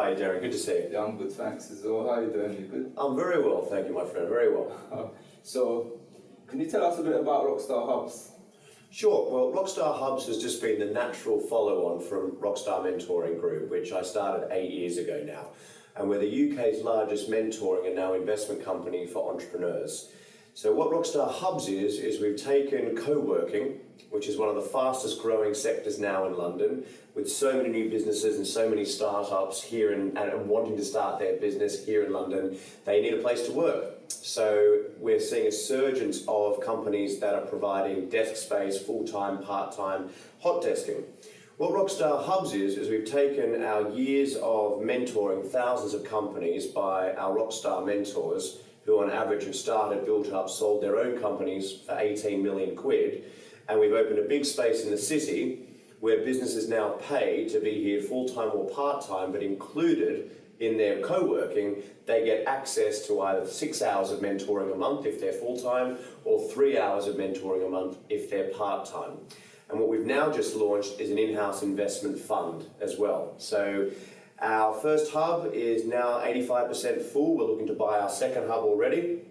Hi Darren, good to see you. Yeah, I'm good, thanks as well. How are you doing? You good? I'm very well, thank you my friend, very well. So, can you tell us a bit about Rockstar Hubs? Sure, well Rockstar Hubs has just been the natural follow-on from Rockstar Mentoring Group, which I started 8 years ago now. And we're the UK's largest mentoring and now investment company for entrepreneurs. So what Rockstar Hubs is we've taken co-working, which is one of the fastest growing sectors now in London, with so many new businesses and so many startups here and wanting to start their business here in London, they need a place to work. So we're seeing a surge of companies that are providing desk space, full-time, part-time, hot desking. What Rockstar Hubs is we've taken our years of mentoring thousands of companies by our Rockstar mentors, who on average have started, built up, sold their own companies for 18 million quid, and we've opened a big space in the city where businesses now pay to be here full-time or part-time, but included in their co-working, they get access to either 6 hours of mentoring a month if they're full-time, or 3 hours of mentoring a month if they're part-time. And what we've now just launched is an in-house investment fund as well. So our first hub is now 85% full. We're looking to buy our second hub already.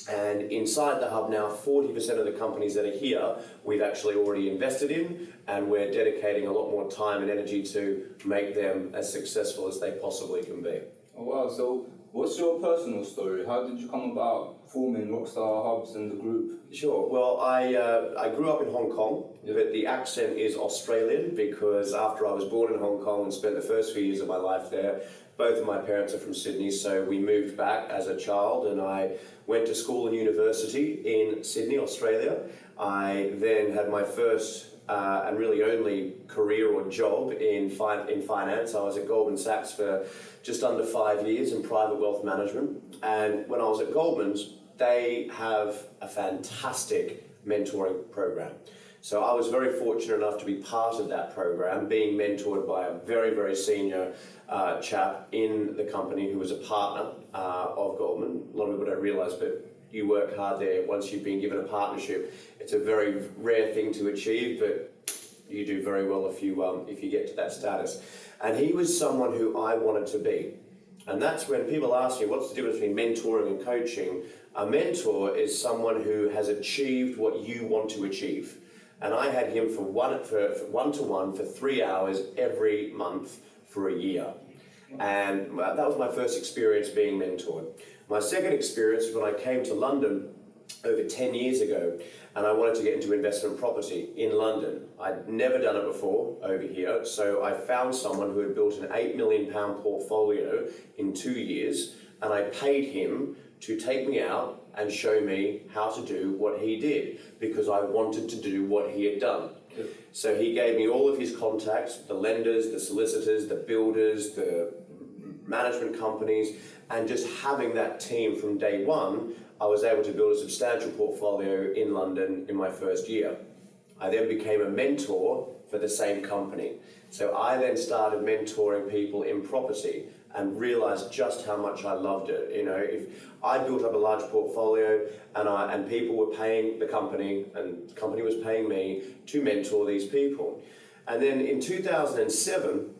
And inside the hub now, 40% of the companies that are here, we've actually already invested in, and we're dedicating a lot more time and energy to make them as successful as they possibly can be. Oh wow, so what's your personal story? How did you come about forming Rockstar Hubs and the group? Sure, well I grew up in Hong Kong, Yep. but the accent is Australian because after I was born in Hong Kong and spent the first few years of my life there, both of my parents are from Sydney, so we moved back as a child and I went to school and university in Sydney, Australia. I then had my first and really only career or job in finance. I was at Goldman Sachs for just under 5 years in private wealth management. And when I was at Goldman's, they have a fantastic mentoring program. So I was very fortunate enough to be part of that program, being mentored by a very, very senior chap in the company who was a partner of Goldman. A lot of people don't realise, but you work hard there once you've been given a partnership. It's a very rare thing to achieve, but you do very well if you get to that status. And he was someone who I wanted to be. And that's when people ask me, what's the difference between mentoring and coaching? A mentor is someone who has achieved what you want to achieve. And I had him for one-to-one for 3 hours every month for a year. And that was my first experience being mentored. My second experience was when I came to London over 10 years ago, and I wanted to get into investment property in London. I'd never done it before over here, so I found someone who had built an £8 million portfolio in 2 years, and I paid him to take me out and show me how to do what he did, because I wanted to do what he had done. Yep. So he gave me all of his contacts, the lenders, the solicitors, the builders, the management companies, and just having that team from day one, I was able to build a substantial portfolio in London in my first year. I then became a mentor for the same company. So I then started mentoring people in property and realized just how much I loved it. You know, if I built up a large portfolio and people were paying the company and the company was paying me to mentor these people. And then in 2007,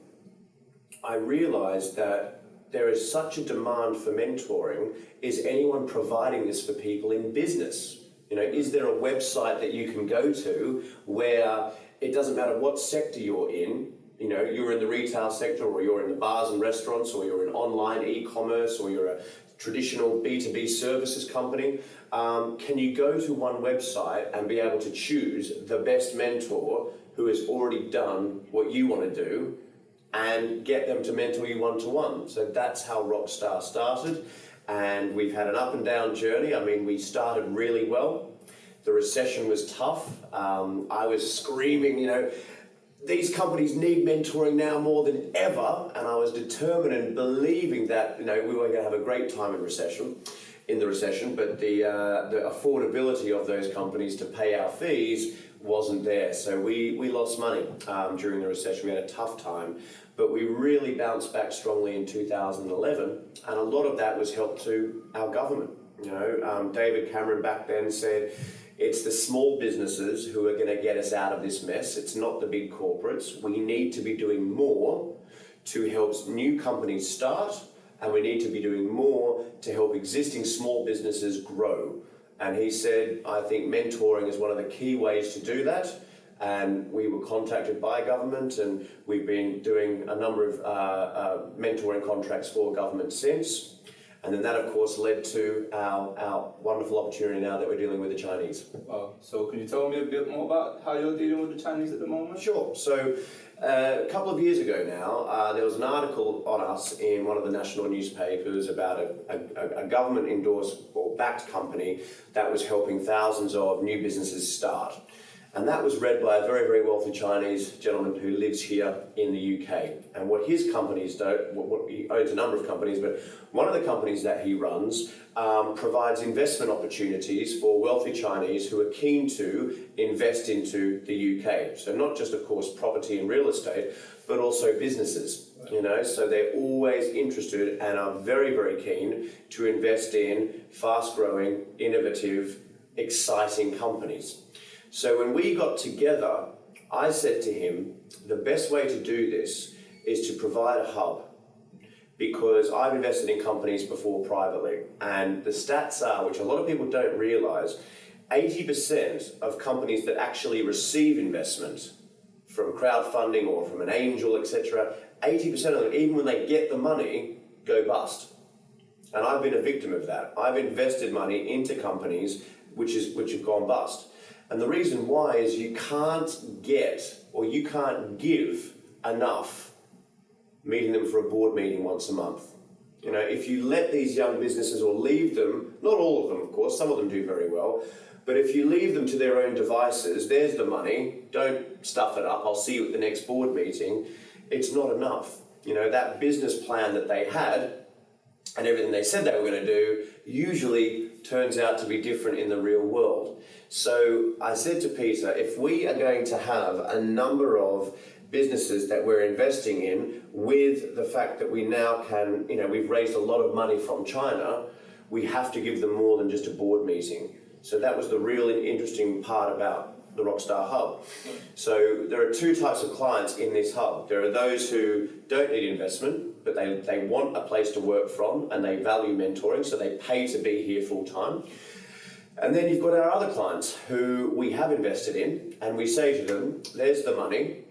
I realized that there is such a demand for mentoring. Is anyone providing this for people in business? You know, is there a website that you can go to where it doesn't matter what sector you're in, you know, you're in the retail sector or you're in the bars and restaurants or you're in online e-commerce or you're a traditional B2B services company, can you go to one website and be able to choose the best mentor who has already done what you want to do and get them to mentor you one-to-one? So that's how Rockstar started, and we've had an up and down journey. I mean, we started really well. The recession was tough. I was screaming, you know, these companies need mentoring now more than ever, and I was determined and believing that, you know, we were going to have a great time in the recession, but the affordability of those companies to pay our fees wasn't there. So we lost money during the recession. We had a tough time, but we really bounced back strongly in 2011, and a lot of that was helped to our government. You know, David Cameron back then said, it's the small businesses who are going to get us out of this mess. It's not the big corporates. We need to be doing more to help new companies start, and we need to be doing more to help existing small businesses grow. And he said, I think mentoring is one of the key ways to do that. And we were contacted by government, and we've been doing a number of mentoring contracts for government since. And then that, of course, led to our wonderful opportunity now that we're dealing with the Chinese. Wow. So can you tell me a bit more about how you're dealing with the Chinese at the moment? Sure. So a couple of years ago now, there was an article on us in one of the national newspapers about a government-endorsed or backed company that was helping thousands of new businesses start. And that was read by a very, very wealthy Chinese gentleman who lives here in the UK. And what his companies do, he owns a number of companies, but one of the companies that he runs provides investment opportunities for wealthy Chinese who are keen to invest into the UK. So not just, of course, property and real estate, but also businesses. You know, so they're always interested and are very, very keen to invest in fast-growing, innovative, exciting companies. So when we got together, I said to him, the best way to do this is to provide a hub, because I've invested in companies before privately, and the stats are, which a lot of people don't realize, 80% of companies that actually receive investment from crowdfunding or from an angel, etc., 80% of them, even when they get the money, go bust. And I've been a victim of that. I've invested money into companies which have gone bust. And the reason why is you can't get or you can't give enough meeting them for a board meeting once a month. You know, if you let these young businesses or leave them, not all of them of course, some of them do very well, but if you leave them to their own devices, there's the money, don't stuff it up, I'll see you at the next board meeting, it's not enough. You know, that business plan that they had and everything they said they were going to do usually turns out to be different in the real world. So I said to Peter, if we are going to have a number of businesses that we're investing in with the fact that we now can, you know, we've raised a lot of money from China, we have to give them more than just a board meeting. So that was the really interesting part about the Rockstar Hub. So there are two types of clients in this hub. There are those who don't need investment, but they want a place to work from and they value mentoring, so they pay to be here full time. And then you've got our other clients who we have invested in, and we say to them, there's the money,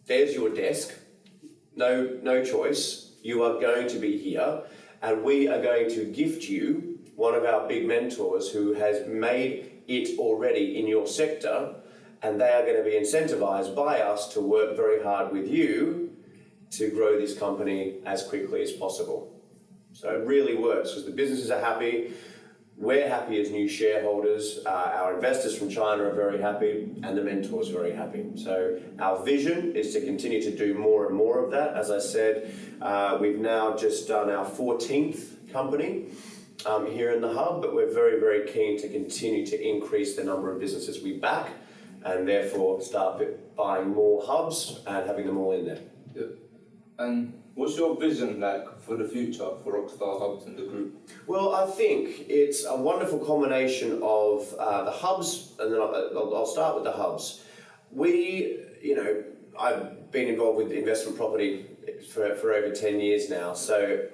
there's your desk, no choice, you are going to be here, and we are going to gift you one of our big mentors who has made it already in your sector, and they are going to be incentivized by us to work very hard with you to grow this company as quickly as possible. So it really works because the businesses are happy, we're happy as new shareholders, our investors from China are very happy, and the mentors are very happy. So our vision is to continue to do more and more of that. As I said, we've now just done our 14th company here in the hub, but we're very, very keen to continue to increase the number of businesses we back and therefore start buying more hubs and having them all in there. Yeah. And what's your vision like for the future for Rockstar Hubs and the group? Well, I think it's a wonderful combination of the hubs, and then I'll start with the hubs. I've been involved with investment property for over 10 years now, so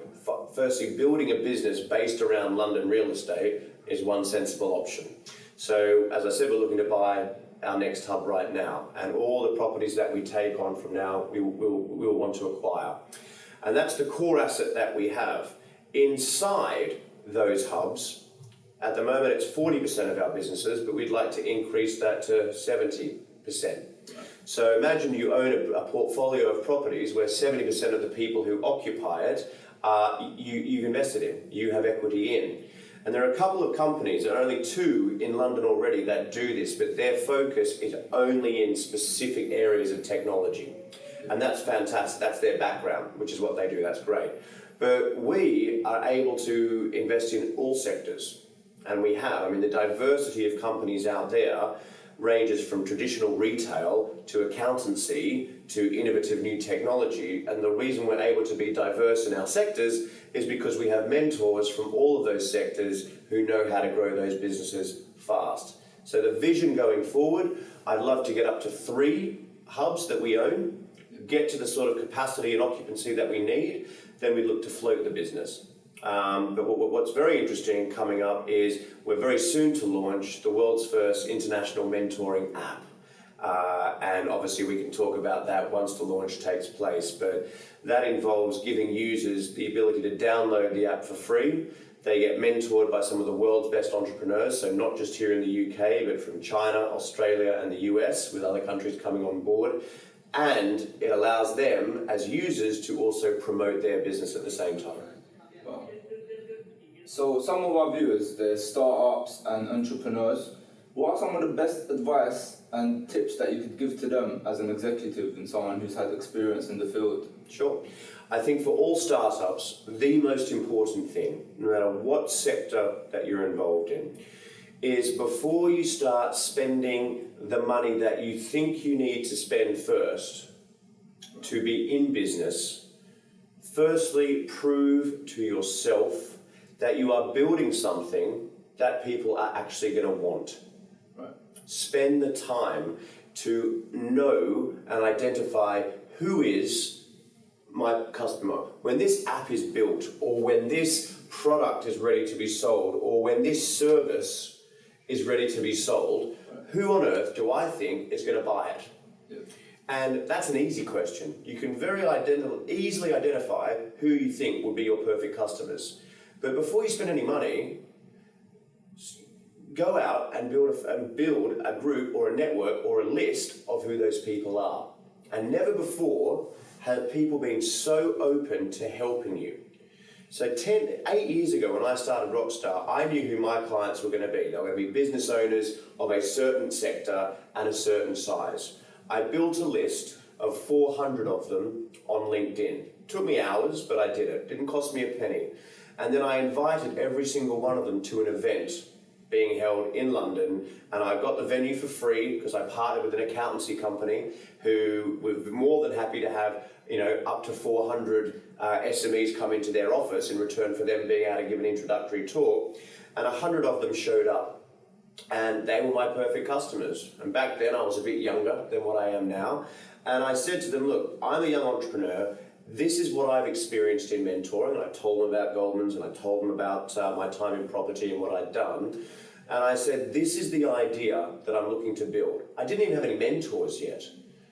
firstly, building a business based around London real estate is one sensible option. So, as I said, we're looking to buy our next hub right now, and all the properties that we take on from now, we will want to acquire. And that's the core asset that we have. Inside those hubs, at the moment it's 40% of our businesses, but we'd like to increase that to 70%. So imagine you own a portfolio of properties where 70% of the people who occupy it you've invested in, you have equity in. And there are a couple of companies, there are only two in London already that do this, but their focus is only in specific areas of technology. And that's fantastic, that's their background, which is what they do, that's great. But we are able to invest in all sectors, and we have. I mean, the diversity of companies out there ranges from traditional retail to accountancy to innovative new technology, and the reason we're able to be diverse in our sectors is because we have mentors from all of those sectors who know how to grow those businesses fast. So the vision going forward, I'd love to get up to 3 hubs that we own, get to the sort of capacity and occupancy that we need, then we look to float the business. But what's very interesting coming up is we're very soon to launch the world's first international mentoring app. And obviously we can talk about that once the launch takes place, but that involves giving users the ability to download the app for free. They get mentored by some of the world's best entrepreneurs, so not just here in the UK, but from China, Australia, and the US, with other countries coming on board. And it allows them, as users, to also promote their business at the same time. Wow. So some of our viewers, they're startups and entrepreneurs. What are some of the best advice and tips that you could give to them as an executive and someone who's had experience in the field? Sure. I think for all startups, the most important thing, no matter what sector that you're involved in, is before you start spending the money that you think you need to spend first to be in business, firstly, prove to yourself that you are building something that people are actually going to want. Right. Spend the time to know and identify who is my customer. When this app is built, or when this product is ready to be sold, or when this service is ready to be sold, who on earth do I think is going to buy it? Yeah. And that's an easy question. You can very easily identify who you think will be your perfect customers. But before you spend any money, go out and build a group or a network or a list of who those people are. And never before have people been so open to helping you. So 8 years ago when I started Rockstar, I knew who my clients were going to be. They were going to be business owners of a certain sector and a certain size. I built a list of 400 of them on LinkedIn. It took me hours, but I did it. It didn't cost me a penny. And then I invited every single one of them to an event being held in London, and I got the venue for free because I partnered with an accountancy company who were more than happy to have up to 400 SMEs come into their office in return for them being able to give an introductory talk, and 100 of them showed up, and they were my perfect customers. And back then I was a bit younger than what I am now, and I said to them, look, I'm a young entrepreneur. This is what I've experienced in mentoring, and I told them about Goldman's, and I told them about my time in property and what I'd done. And I said, this is the idea that I'm looking to build. I didn't even have any mentors yet,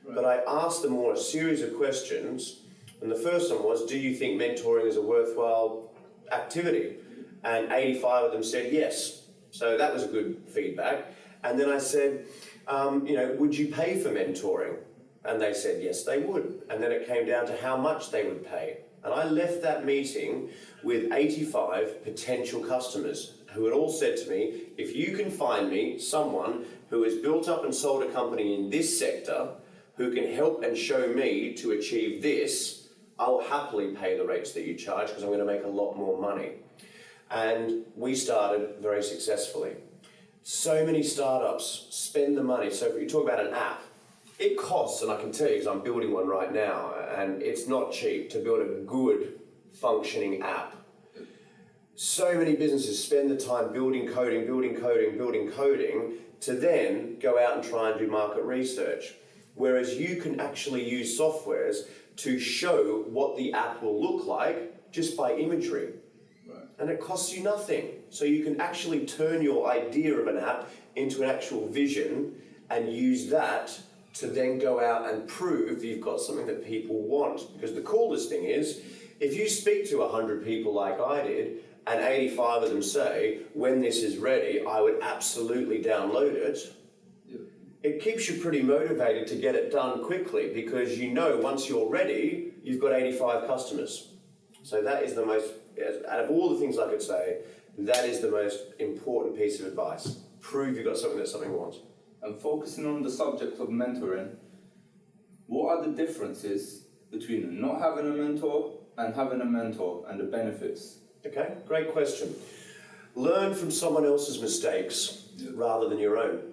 but I asked them all a series of questions. And the first one was, do you think mentoring is a worthwhile activity? And 85 of them said yes. So that was good feedback. And then I said, would you pay for mentoring? And they said, yes, they would. And then it came down to how much they would pay. And I left that meeting with 85 potential customers who had all said to me, if you can find me someone who has built up and sold a company in this sector, who can help and show me to achieve this, I'll happily pay the rates that you charge because I'm going to make a lot more money. And we started very successfully. So many startups spend the money. So if you talk about an app, it costs, and I can tell you because I'm building one right now, and it's not cheap to build a good functioning app. So many businesses spend the time building coding to then go out and try and do market research. Whereas you can actually use softwares to show what the app will look like just by imagery. Right. And it costs you nothing. So you can actually turn your idea of an app into an actual vision and use that to then go out and prove that you've got something that people want. Because the coolest thing is, if you speak to 100 people like I did, and 85 of them say, when this is ready, I would absolutely download it, it keeps you pretty motivated to get it done quickly because you know once you're ready, you've got 85 customers. So that is the most, out of all the things I could say, that is the most important piece of advice. Prove you've got something that something wants. And focusing on the subject of mentoring, what are the differences between not having a mentor and having a mentor and the benefits? Okay, great question. Learn from someone else's mistakes rather than your own.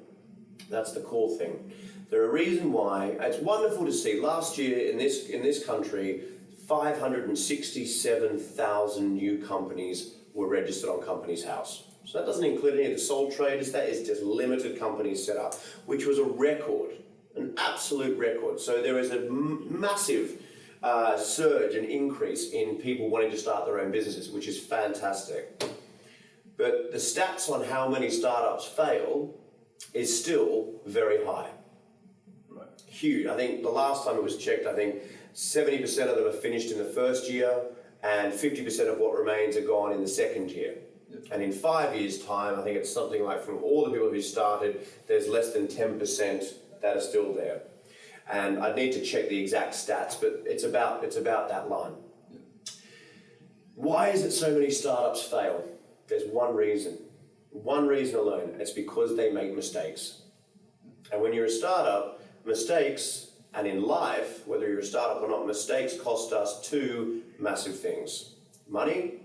That's the core thing. There are reasons why. It's wonderful to see. Last year in this country, 567,000 new companies were registered on Companies House. So that doesn't include any of the sole traders. That is just limited companies set up, which was a record. an absolute record. So there is a massive surge and increase in people wanting to start their own businesses, which is fantastic. But the stats on how many startups fail is still very high. Right. Huge. I think the last time it was checked, I think 70% of them are finished in the first year, and 50% of what remains are gone in the second year. Yep. And in 5 years' time, I think it's something like from all the people who started, there's less than 10% that are still there. And I'd need to check the exact stats, but it's about that line. Yep. Why is it so many startups fail? There's one reason alone. It's because they make mistakes. And when you're a startup, mistakes, and in life, whether you're a startup or not, mistakes cost us two massive things: money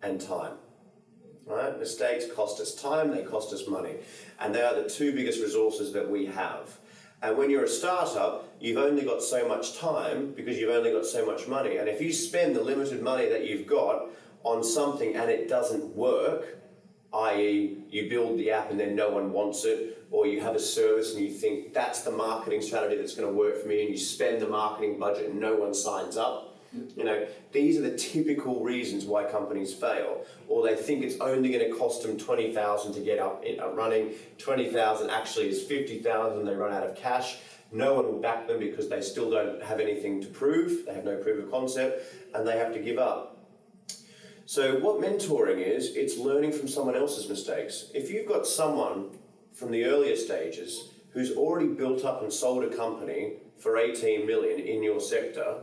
and time. Right? Mistakes cost us time, they cost us money. And they are the two biggest resources that we have. And when you're a startup, you've only got so much time because you've only got so much money. And if you spend the limited money that you've got on something and it doesn't work, i.e. you build the app and then no one wants it, or you have a service and you think that's the marketing strategy that's going to work for me, and you spend the marketing budget and no one signs up, you know, these are the typical reasons why companies fail. Or they think it's only going to cost them $20,000 to get up running. $20,000 actually is $50,000. They run out of cash. No one will back them because they still don't have anything to prove. They have no proof of concept, and they have to give up. So what mentoring is, it's learning from someone else's mistakes. If you've got someone from the earlier stages who's already built up and sold a company for 18 million in your sector,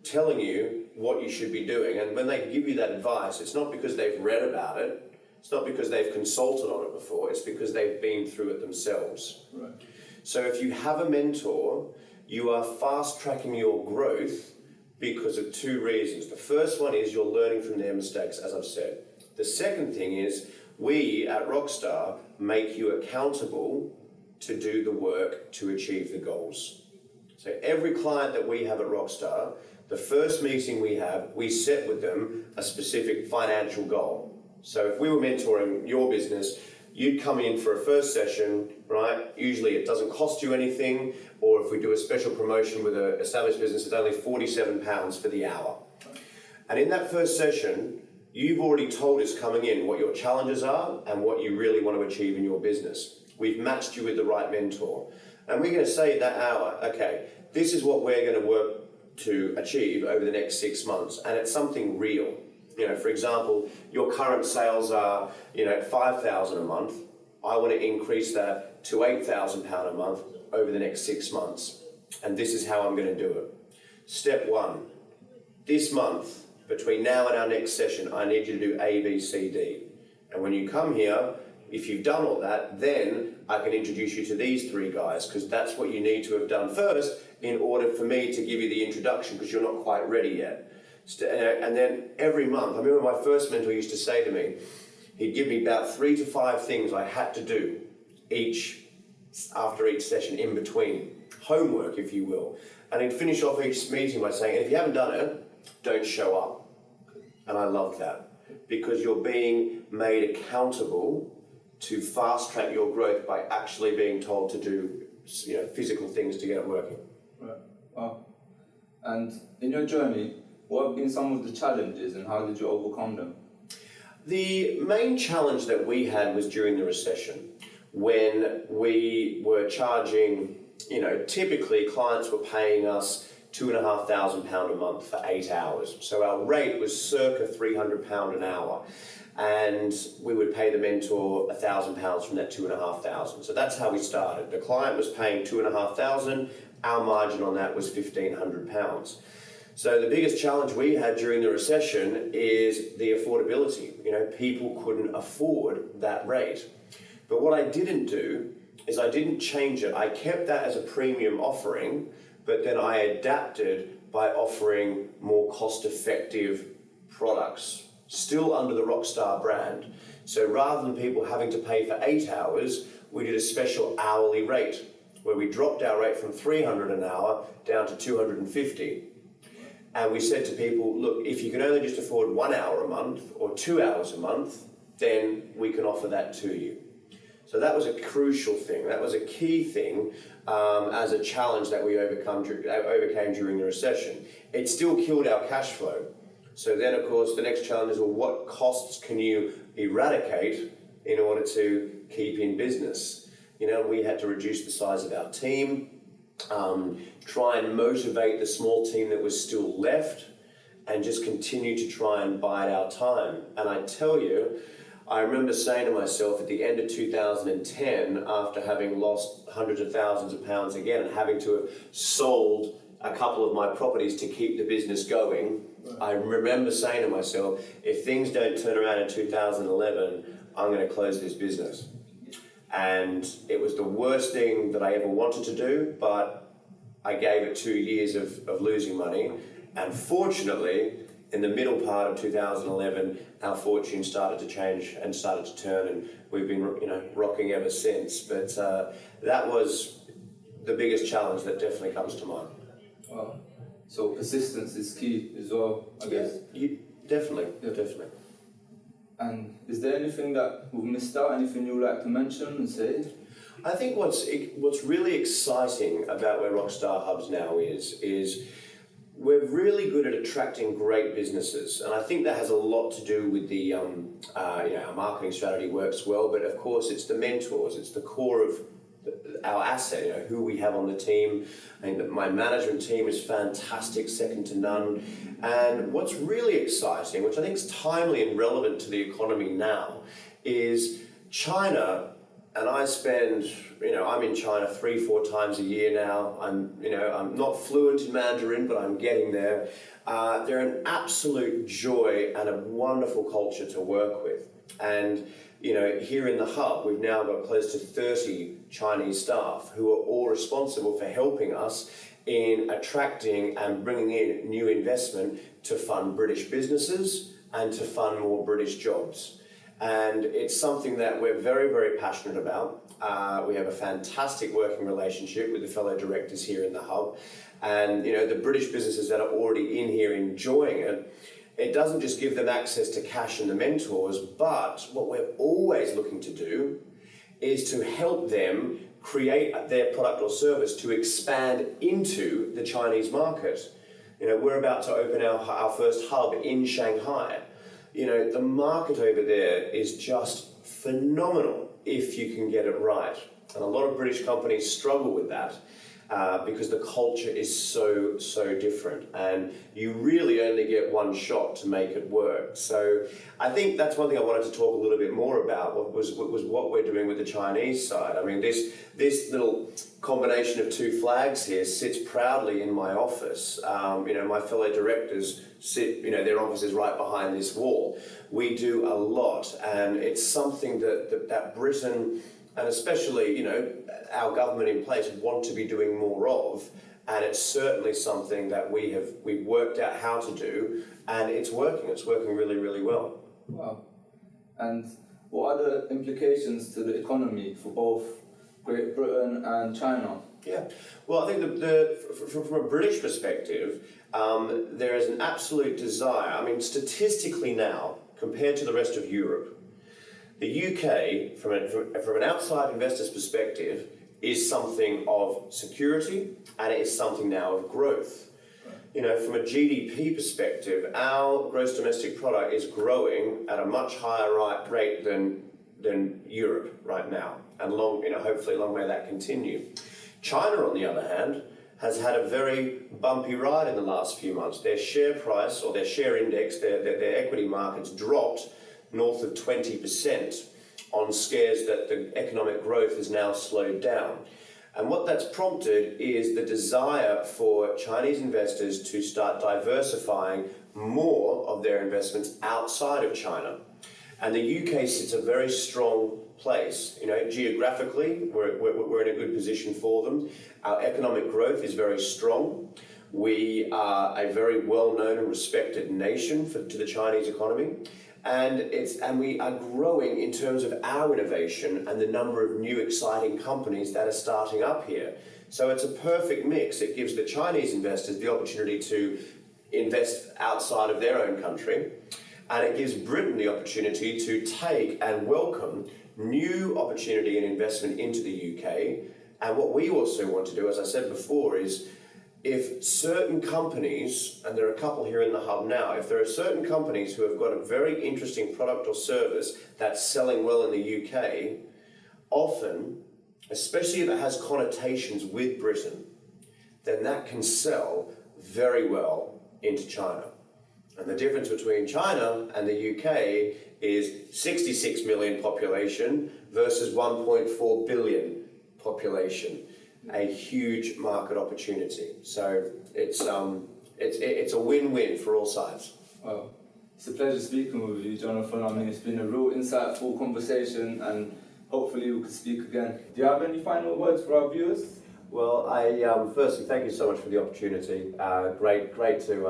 telling you what you should be doing, and when they give you that advice, it's not because they've read about it, it's not because they've consulted on it before, it's because they've been through it themselves. Right. So if you have a mentor, you are fast tracking your growth because of two reasons. The first one is you're learning from their mistakes, as I've said. The second thing is we at Rockstar make you accountable to do the work to achieve the goals. So every client that we have at Rockstar, the first meeting we have, we set with them a specific financial goal. So if we were mentoring your business, you'd come in for a first session, right? Usually it doesn't cost you anything, or if we do a special promotion with an established business, it's only £47 for the hour. And in that first session, you've already told us coming in what your challenges are and what you really want to achieve in your business. We've matched you with the right mentor. And we're going to say that hour, okay, this is what we're going to work to achieve over the next 6 months. And it's something real. You know, for example, your current sales are, $5,000 a month. I want to increase that to £8,000 a month over the next 6 months. And this is how I'm going to do it. Step one, this month, between now and our next session, I need you to do A, B, C, D. And when you come here, if you've done all that, then I can introduce you to these three guys, because that's what you need to have done first in order for me to give you the introduction, because you're not quite ready yet. And then every month, I remember my first mentor used to say to me, he'd give me about 3 to 5 things I had to do after each session, in between, homework if you will. And he'd finish off each meeting by saying, if you haven't done it, don't show up. And I love that, because you're being made accountable to fast track your growth by actually being told to do physical things to get it working. Right. Wow. And in your journey, what have been some of the challenges and how did you overcome them? The main challenge that we had was during the recession, when we were charging, typically clients were paying us £2,500 a month for 8 hours. So our rate was circa £300 an hour. And we would pay the mentor £1,000 from that £2,500. So that's how we started. The client was paying £2,500. Our margin on that was £1,500. So the biggest challenge we had during the recession is the affordability. People couldn't afford that rate. But what I didn't do is I didn't change it. I kept that as a premium offering, but then I adapted by offering more cost-effective products, still under the Rockstar brand. So rather than people having to pay for 8 hours, we did a special hourly rate where we dropped our rate from $300 an hour down to $250. And we said to people, look, if you can only just afford 1 hour a month or 2 hours a month, then we can offer that to you. So that was a crucial thing. That was a key thing as a challenge that we overcame during the recession. It still killed our cash flow. So then, of course, the next challenge is, well, what costs can you eradicate in order to keep in business? You know, we had to reduce the size of our team, try and motivate the small team that was still left, and just continue to try and bide our time. And I tell you, I remember saying to myself at the end of 2010, after having lost hundreds of thousands of pounds again and having to have sold a couple of my properties to keep the business going, I remember saying to myself, if things don't turn around in 2011, I'm going to close this business. And it was the worst thing that I ever wanted to do, but I gave it 2 years of losing money. And fortunately, in the middle part of 2011, our fortune started to change and started to turn, and we've been, rocking ever since. But that was the biggest challenge that definitely comes to mind. Wow. So persistence is key as well, I guess. Definitely. And is there anything that we've missed out? Anything you'd like to mention and say? I think what's really exciting about where Rockstar Hubs now is we're really good at attracting great businesses, and I think that has a lot to do with the our marketing strategy works well. But of course, it's the mentors, it's the core of our asset, who we have on the team. I think that my management team is fantastic, second to none. And what's really exciting, which I think is timely and relevant to the economy now, is China. And I spend, I'm in China 3-4 times a year now. I'm not fluent in Mandarin, but I'm getting there. They're an absolute joy and a wonderful culture to work with. And here in the hub, we've now got close to 30 Chinese staff who are all responsible for helping us in attracting and bringing in new investment to fund British businesses and to fund more British jobs. And it's something that we're very, very passionate about. We have a fantastic working relationship with the fellow directors here in the hub. And, the British businesses that are already in here enjoying it, it doesn't just give them access to cash and the mentors, but what we're always looking to do is to help them create their product or service to expand into the Chinese market. We're about to open our first hub in Shanghai. The market over there is just phenomenal if you can get it right. And a lot of British companies struggle with that because the culture is so different. And you really only get one shot to make it work. So I think that's one thing I wanted to talk a little bit more about, was what we're doing with the Chinese side. I mean, this little combination of two flags here sits proudly in my office. My fellow directors sit, their office is right behind this wall. We do a lot, and it's something that Britain, and especially, our government in place, want to be doing more of. And it's certainly something that we've worked out how to do, and it's working. It's working really, really well. Wow. And what are the implications to the economy for both Great Britain and China? Yeah, well, I think from a British perspective, there is an absolute desire. I mean, statistically now, compared to the rest of Europe, the UK, from an outside investor's perspective, is something of security, and it is something now of growth. From a GDP perspective, our gross domestic product is growing at a much higher rate than Europe right now, and hopefully long may that continue. China, on the other hand, has had a very bumpy ride in the last few months. Their share price, or their share index, their equity markets dropped north of 20% on scares that the economic growth has now slowed down. And what that's prompted is the desire for Chinese investors to start diversifying more of their investments outside of China. And the UK sits a very strong place. Geographically, we're in a good position for them. Our economic growth is very strong. We are a very well-known and respected nation to the Chinese economy. And we are growing in terms of our innovation and the number of new exciting companies that are starting up here. So it's a perfect mix. It gives the Chinese investors the opportunity to invest outside of their own country, and it gives Britain the opportunity to take and welcome new opportunity and investment into the UK. And what we also want to do, as I said before, is if certain companies, and there are a couple here in the hub now, if there are certain companies who have got a very interesting product or service that's selling well in the UK, often, especially if it has connotations with Britain, then that can sell very well into China. And the difference between China and the UK is 66 million population versus 1.4 billion population. A huge market opportunity. So it's a win-win for all sides. Well, it's a pleasure speaking with you, Jonathan. I mean, it's been a real insightful conversation, and hopefully we can speak again. Do you have any final words for our viewers? Well, I firstly thank you so much for the opportunity. Great to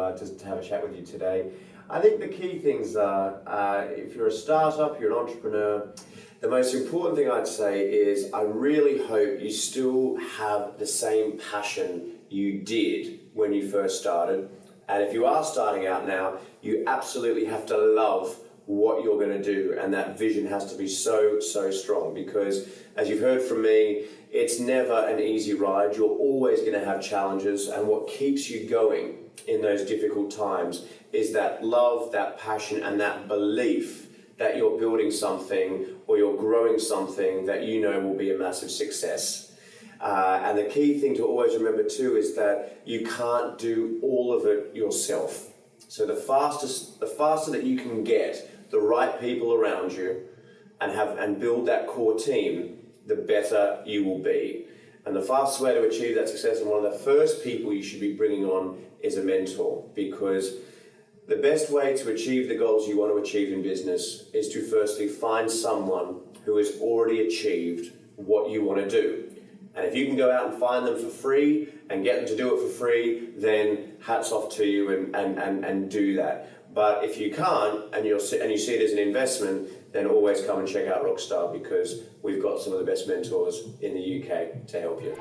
have a chat with you today. I think the key things are if you're a startup, you're an entrepreneur. The most important thing I'd say is I really hope you still have the same passion you did when you first started. And if you are starting out now, you absolutely have to love what you're going to do, and that vision has to be so strong, because as you've heard from me, it's never an easy ride. You're always going to have challenges, and what keeps you going in those difficult times is that love, that passion, and that belief that you're building something or you're growing something that you know will be a massive success. And the key thing to always remember too is that you can't do all of it yourself. So the faster that you can get the right people around you and build that core team, the better you will be. And the fastest way to achieve that success, and one of the first people you should be bringing on, is a mentor, because the best way to achieve the goals you want to achieve in business is to firstly find someone who has already achieved what you want to do. And if you can go out and find them for free and get them to do it for free, then hats off to you and do that. But if you can't and you see it as an investment, then always come and check out Rockstar, because we've got some of the best mentors in the UK to help you.